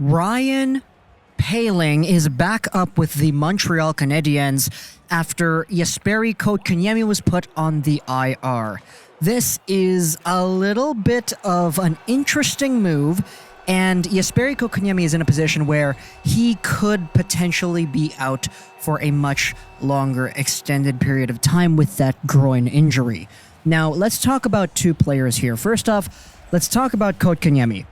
Ryan Poehling is back up with the Montreal Canadiens after JESPERI Kotkaniemi was put on the IR. This is a little bit of an interesting move, and JESPERI Kotkaniemi is in a position where he could potentially be out for a much longer extended period of time with that groin injury. Now, let's talk about two players here. First off, let's talk about Kotkaniemi.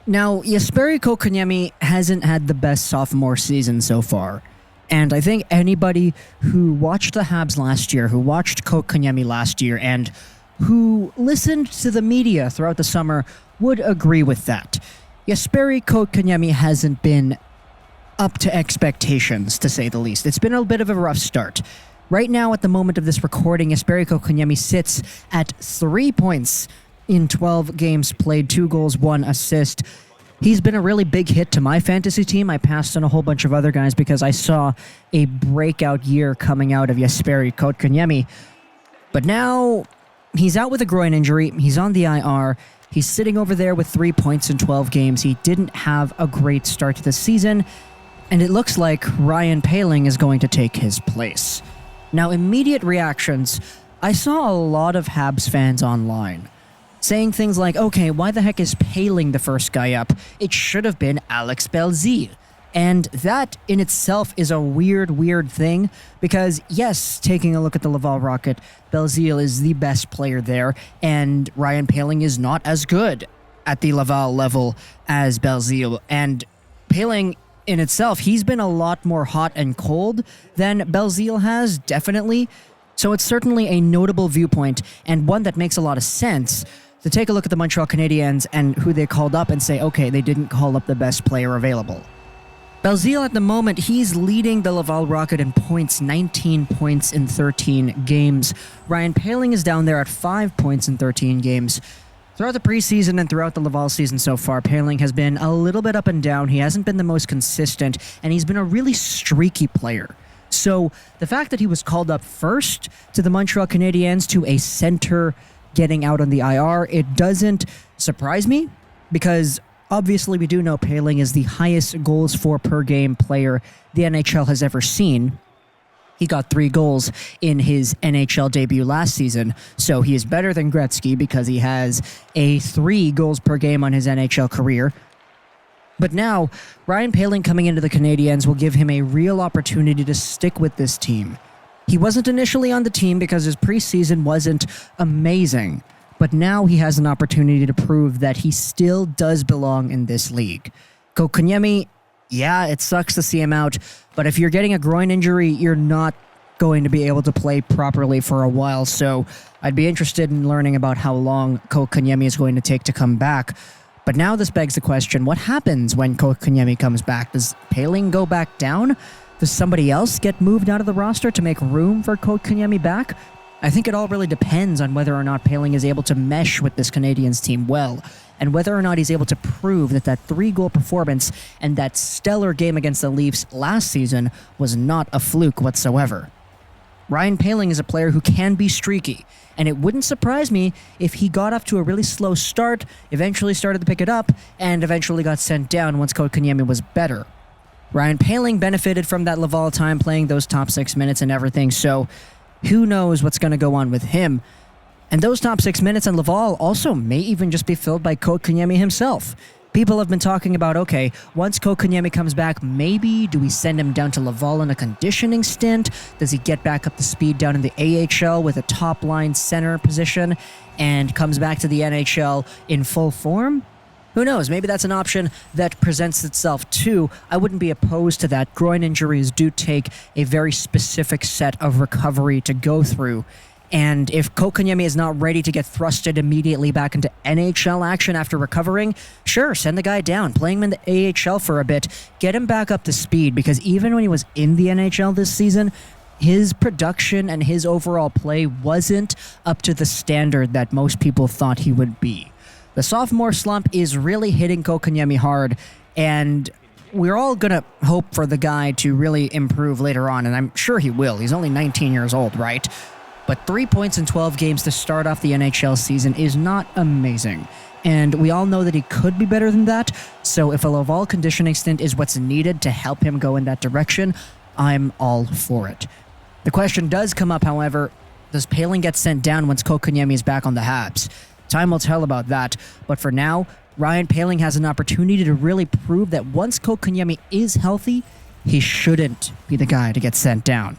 Now, JESPERI Kotkaniemi hasn't had the best sophomore season so far. And I think anybody who watched the Habs last year, who watched Kotkaniemi last year, and who listened to the media throughout the summer would agree with that. JESPERI Kotkaniemi hasn't been up to expectations, to say the least. It's been a bit of a rough start. Right now, at the moment of this recording, JESPERI Kotkaniemi sits at 3 points in 12 games played, 2 goals, 1 assist. He's been a really big hit to my fantasy team. I passed on a whole bunch of other guys because I saw a breakout year coming out of JESPERI Kotkaniemi. But now, he's out with a groin injury. He's on the IR. He's sitting over there with 3 points in 12 games. He didn't have a great start to the season, and it looks like Ryan Poehling is going to take his place. Now, immediate reactions. I saw a lot of Habs fans online saying things like, okay, why the heck is Poehling the first guy up? It should have been Alex Belzile. And that in itself is a weird thing because, yes, taking a look at the Laval Rocket, Belzile is the best player there, and Ryan Poehling is not as good at the Laval level as Belzile. And Poehling in itself, he's been a lot more hot and cold than Belzile has, definitely. So it's certainly a notable viewpoint and one that makes a lot of sense to take a look at the Montreal Canadiens and who they called up and say, okay, they didn't call up the best player available. Belzile at the moment, he's leading the Laval Rocket in points, 19 points in 13 games. Ryan Poehling is down there at 5 points in 13 games. Throughout the preseason and throughout the Laval season so far, Poehling has been a little bit up and down. He hasn't been the most consistent, and he's been a really streaky player. So the fact that he was called up first to the Montreal Canadiens to a center getting out on the IR, it doesn't surprise me because obviously we do know Poehling is the highest goals for per game player the NHL has ever seen. He got 3 goals in his NHL debut last season, so he is better than Gretzky because he has a 3 goals per game on his NHL career. But now, Ryan Poehling coming into the Canadiens will give him a real opportunity to stick with this team. He wasn't initially on the team because his preseason wasn't amazing, but now he has an opportunity to prove that he still does belong in this league. Kotkaniemi, yeah, it sucks to see him out, but if you're getting a groin injury, you're not going to be able to play properly for a while, so I'd be interested in learning about how long Kotkaniemi is going to take to come back. But now this begs the question, what happens when Kotkaniemi comes back? Does Poehling go back down? Does somebody else get moved out of the roster to make room for Kotkaniemi back? I think it all really depends on whether or not Poehling is able to mesh with this Canadiens team well, and whether or not he's able to prove that that 3-goal performance and that stellar game against the Leafs last season was not a fluke whatsoever. Ryan Poehling is a player who can be streaky, and it wouldn't surprise me if he got off to a really slow start, eventually started to pick it up, and eventually got sent down once Kotkaniemi was better. Ryan Poehling benefited from that Laval time playing those top 6 minutes and everything, so who knows what's going to go on with him. And those top 6 minutes in Laval also may even just be filled by Kotkaniemi himself. People have been talking about, okay, once Kotkaniemi comes back, maybe do we send him down to Laval in a conditioning stint? Does he get back up to speed down in the AHL with a top-line center position and comes back to the NHL in full form? Who knows? Maybe that's an option that presents itself too. I wouldn't be opposed to that. Groin injuries do take a very specific set of recovery to go through. And if Kotkaniemi is not ready to get thrusted immediately back into NHL action after recovering, sure, send the guy down. Playing him in the AHL for a bit. Get him back up to speed, because even when he was in the NHL this season, his production and his overall play wasn't up to the standard that most people thought he would be. The sophomore slump is really hitting Kotkaniemi hard, and we're all going to hope for the guy to really improve later on, and I'm sure he will. He's only 19 years old, right? But 3 points in 12 games to start off the NHL season is not amazing. and we all know that he could be better than that, so if a Laval conditioning stint is what's needed to help him go in that direction, I'm all for it. The question does come up, however, does Poehling get sent down once Kotkaniemi is back on the Habs? Time will tell about that, but for now, Ryan Poehling has an opportunity to really prove that once Kotkaniemi is healthy, he shouldn't be the guy to get sent down.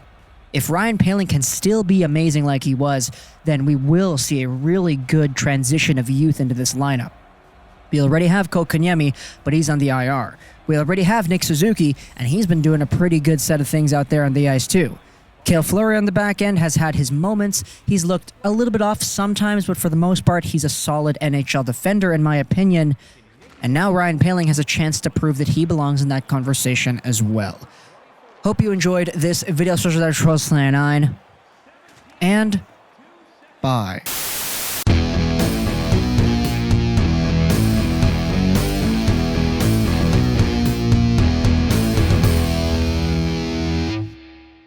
If Ryan Poehling can still be amazing like he was, then we will see a really good transition of youth into this lineup. We already have Kotkaniemi, but he's on the IR. We already have Nick Suzuki, and he's been doing a pretty good set of things out there on the ice too. Cale Fleury on the back end has had his moments. He's looked a little bit off sometimes, but for the most part, he's a solid NHL defender in my opinion. And now Ryan Poehling has a chance to prove that he belongs in that conversation as well. Hope you enjoyed this video. And bye.